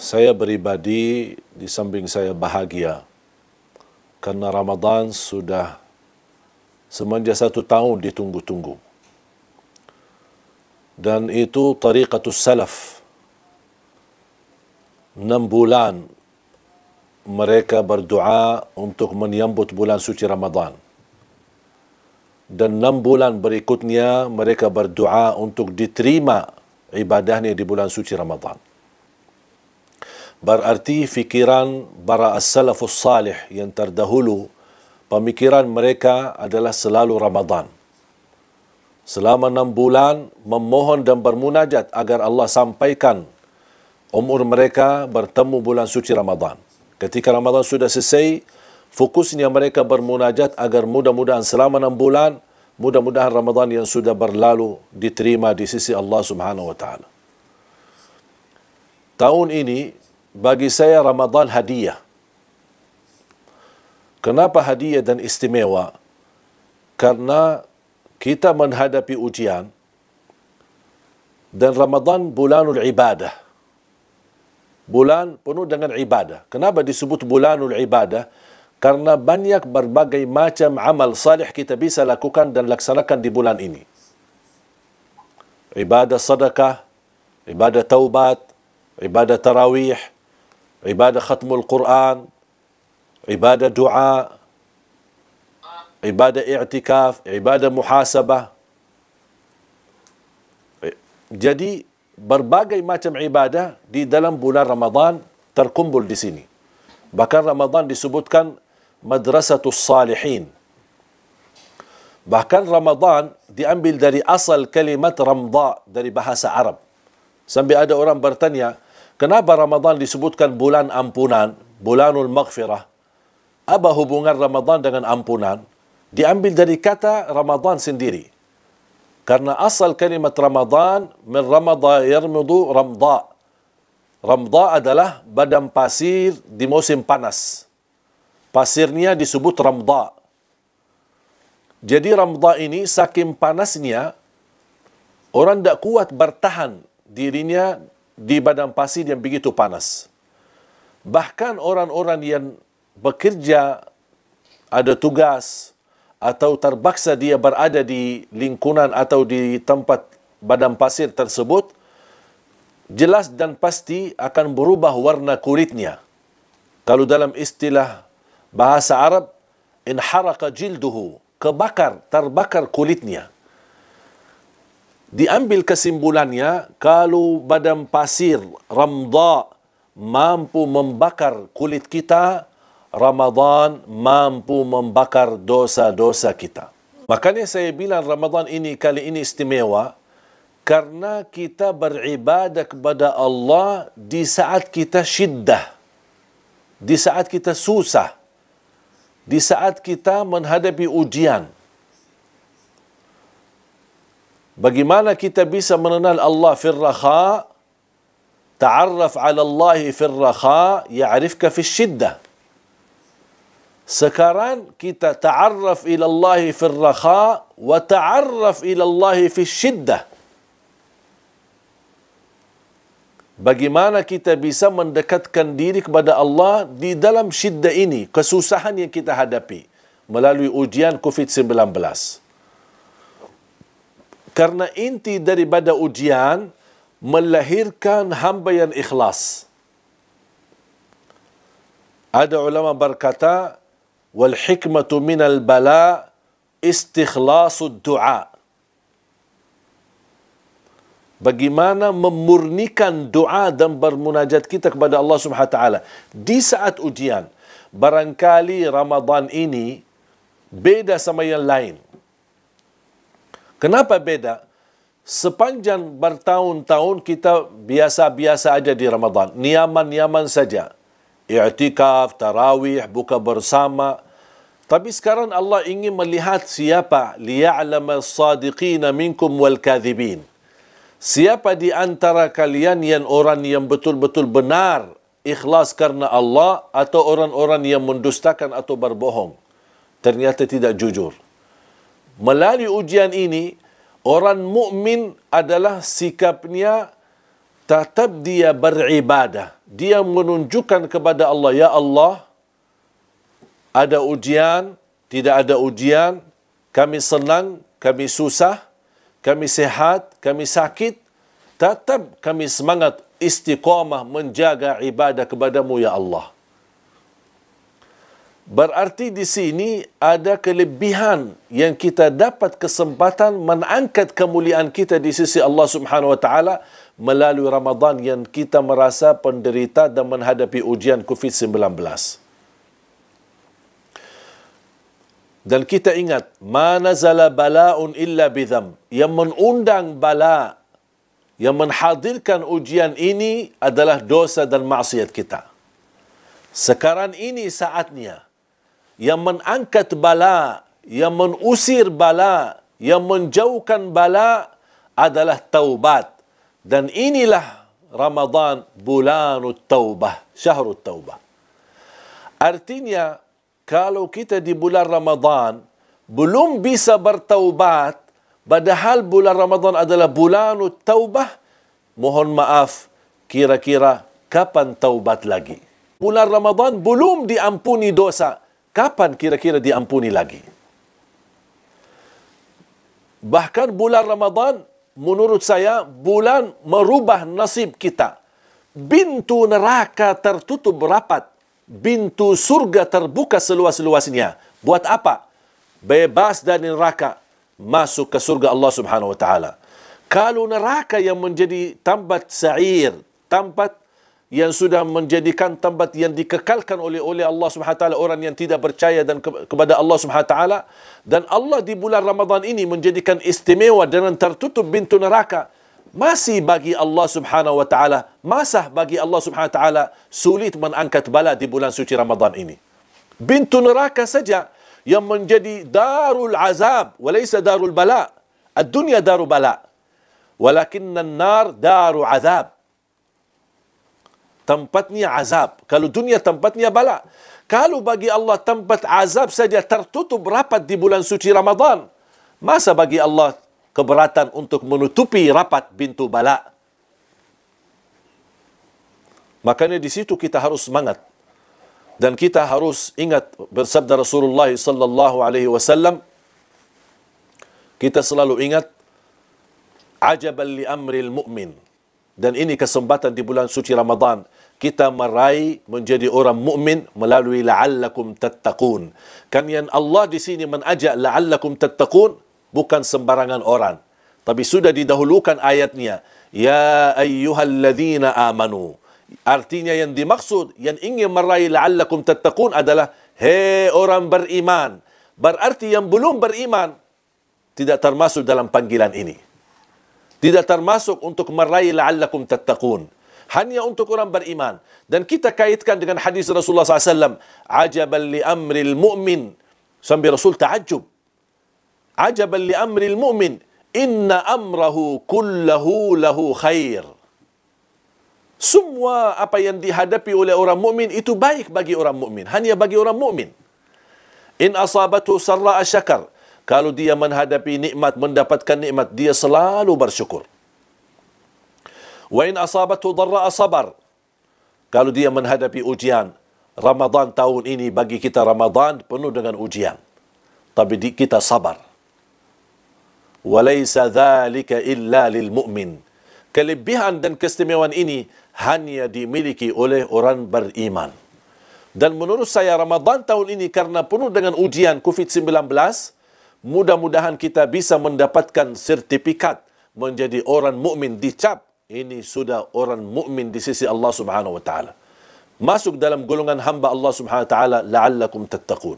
Saya peribadi di samping saya bahagia karena Ramadan sudah semenjak 1 tahun ditunggu-tunggu. Dan itu tariqatus salaf. 6 bulan mereka berdoa untuk menyambut bulan suci Ramadan. Dan 6 bulan berikutnya mereka berdoa untuk diterima ibadahnya di bulan suci Ramadan. Berarti fikiran para as-salafus salih yang terdahulu, pemikiran mereka adalah selalu Ramadan. Selama 6 bulan memohon dan bermunajat agar Allah sampaikan umur mereka bertemu bulan suci Ramadan. Ketika Ramadan sudah selesai, fokusnya mereka bermunajat agar mudah-mudahan selama 6 bulan, mudah-mudahan Ramadan yang sudah berlalu diterima di sisi Allah Subhanahu wa taala. Tahun ini bagi saya Ramadan hadiah. Kenapa hadiah dan istimewa? Karena kita menghadapi ujian dan Ramadan bulanul ibadah. Bulan penuh dengan ibadah. Kenapa disebut bulanul ibadah? Karena banyak berbagai macam amal salih kita bisa lakukan dan laksanakan di bulan ini. Ibadah sedekah, ibadah taubat, ibadah tarawih, ibadah khatmul Quran, ibadah doa, ibadah i'tikaf, ibadah muhasabah. Jadi berbagai macam ibadah di dalam bulan Ramadan terkumpul di sini. Bahkan Ramadan disebutkan madrasatus salihin. Bahkan Ramadan diambil dari asal kalimat ramda dari bahasa Arab. Sampai ada orang bertanya, kenapa Ramadan disebutkan bulan ampunan, bulanul maghfirah? Apa hubungan Ramadan dengan ampunan? Diambil dari kata Ramadan sendiri. Karena asal kalimat Ramadan min Ramada yarmudu ramda. Ramda adalah badan pasir di musim panas. Pasirnya disebut ramda. Jadi ramda ini saking panasnya orang tak kuat bertahan dirinya di badan pasir yang begitu panas. Bahkan orang-orang yang bekerja, ada tugas, atau terpaksa dia berada di lingkungan atau di tempat badan pasir tersebut, jelas dan pasti akan berubah warna kulitnya. Kalau dalam istilah bahasa Arab, inharaqa jilduhu, terbakar kulitnya. Diambil kesimpulannya, kalau badan pasir ramda mampu membakar kulit kita, Ramadan mampu membakar dosa-dosa kita. Makanya saya bilang Ramadan ini kali ini istimewa karena kita beribadah kepada Allah di saat kita syiddah, di saat kita susah, di saat kita menghadapi ujian. Bagaimana kita bisa mengenal Allah fil rakha? Ta'arraf 'ala Allah fil rakha, ya'rifka fil syiddah. Sekarang kita ta'arraf ila Allah fil rakha wa ta'arraf ila Allah fil syiddah. Bagaimana kita bisa mendekatkan diri kepada Allah di dalam syiddah ini, kesusahan yang kita hadapi melalui ujian COVID-19. Karena inti daripada ujian melahirkan hamba yang ikhlas. Ada ulama berkata, wal hikmatu minal bala istikhlasu du'a. Bagaimana memurnikan doa dan bermunajat kita kepada Allah Subhanahu wa taala di saat ujian. Barangkali Ramadan ini beda sama yang lain. Kenapa beda? Sepanjang bertahun-tahun kita biasa-biasa aja di Ramadan, nyaman-nyaman saja. I'tikaf, tarawih, buka bersama. Tapi sekarang Allah ingin melihat siapa liya'lama as-sadiqina minkum wal kadhibin. Siapa di antara kalian yang orang yang betul-betul benar ikhlas karena Allah atau orang-orang yang mendustakan atau berbohong. Ternyata tidak jujur. Melalui ujian ini, orang mukmin adalah sikapnya tetap dia beribadah. Dia menunjukkan kepada Allah, ya Allah, ada ujian, tidak ada ujian, kami senang, kami susah, kami sehat, kami sakit, tetap kami semangat istiqamah menjaga ibadah kepadamu, ya Allah. Berarti di sini ada kelebihan yang kita dapat kesempatan mengangkat kemuliaan kita di sisi Allah Subhanahu wa taala melalui Ramadan yang kita merasa penderita dan menghadapi ujian COVID-19. Dan kita ingat, ma nazala bala'un illa bidham, yang mengundang bala, yang menghadirkan ujian ini adalah dosa dan maksiat kita. Sekarang ini saatnya yang mengangkat bala, yang mengusir bala, yang menjauhkan bala adalah taubat. Dan inilah Ramadan, bulanut taubah, syahrut taubah. Artinya, kalau kita di bulan Ramadan belum bisa bertaubat, padahal bulan Ramadan adalah bulanut taubah, mohon maaf, kira-kira kapan taubat lagi? Bulan Ramadan belum diampuni dosa, kapan kira-kira diampuni lagi? Bahkan bulan Ramadan, menurut saya, bulan merubah nasib kita. Pintu neraka tertutup rapat. Pintu surga terbuka seluas-luasnya. Buat apa? Bebas dari neraka, masuk ke surga Allah Subhanahu wa taala. Kalau neraka yang menjadi tempat sa'ir, tempat yang sudah menjadikan tempat yang dikekalkan oleh Allah Subhanahu wa taala orang yang tidak percaya dan kepada Allah Subhanahu wa taala, dan Allah di bulan Ramadan ini menjadikan istimewa dengan tertutup pintu neraka, masih bagi Allah Subhanahu wa taala, masa bagi Allah Subhanahu wa taala sulit mengangkat bala di bulan suci Ramadan ini. Pintu neraka saja yang menjadi darul azab walaysa darul bala. Ad-dunya daru bala, walakinna an-nar daru azab. Tempatnya azab. Kalau dunia tempatnya bala. Kalau bagi Allah tempat azab saja tertutup rapat di bulan suci Ramadan, masa bagi Allah keberatan untuk menutupi rapat pintu bala? Makanya di situ kita harus semangat. Dan kita harus ingat bersabda Rasulullah sallallahu alaihi wasallam, kita selalu ingat, ajaban li amril mu'min. Dan ini kesempatan di bulan suci Ramadan kita meraih menjadi orang mukmin melalui la'allakum tattaqun. Kan yang Allah di sini mengajak la'allakum tattaqun bukan sembarangan orang, tapi sudah didahulukan ayatnya, ya ayyuhalladzina amanu. Artinya yang dimaksud, yang ingin meraih la'allakum tattaqun adalah hei orang beriman. Berarti yang belum beriman tidak termasuk dalam panggilan ini. Tidak termasuk untuk meraih la'allakum tattaqun. Hanya untuk orang beriman. Dan kita kaitkan dengan hadis Rasulullah SAW. Ajaban li amril mu'min. Sambil Rasul ta'ajub. Ajaban li amril mu'min. Inna amrahu kullahu lahu khair. Semua apa yang dihadapi oleh orang mukmin itu baik bagi orang mukmin. Hanya bagi orang mukmin. In asabatu sarra'a syakar. Kalau dia menghadapi nikmat, mendapatkan nikmat, dia selalu bersyukur. Wa in asabatu dharra'a sabar. Kalau dia menghadapi ujian, Ramadan tahun ini bagi kita Ramadan penuh dengan ujian. Tapi kita sabar. Wa laysa dzalika illa lil mu'min. Kelebihan dan keistimewaan ini hanya dimiliki oleh orang beriman. Dan menurut saya Ramadan tahun ini karena penuh dengan ujian COVID-19, mudah-mudahan kita bisa mendapatkan sertifikat menjadi orang mukmin, dicap ini sudah orang mukmin di sisi Allah Subhanahu wa taala. Masuk dalam golongan hamba Allah Subhanahu wa taala la'allakum tattaqun.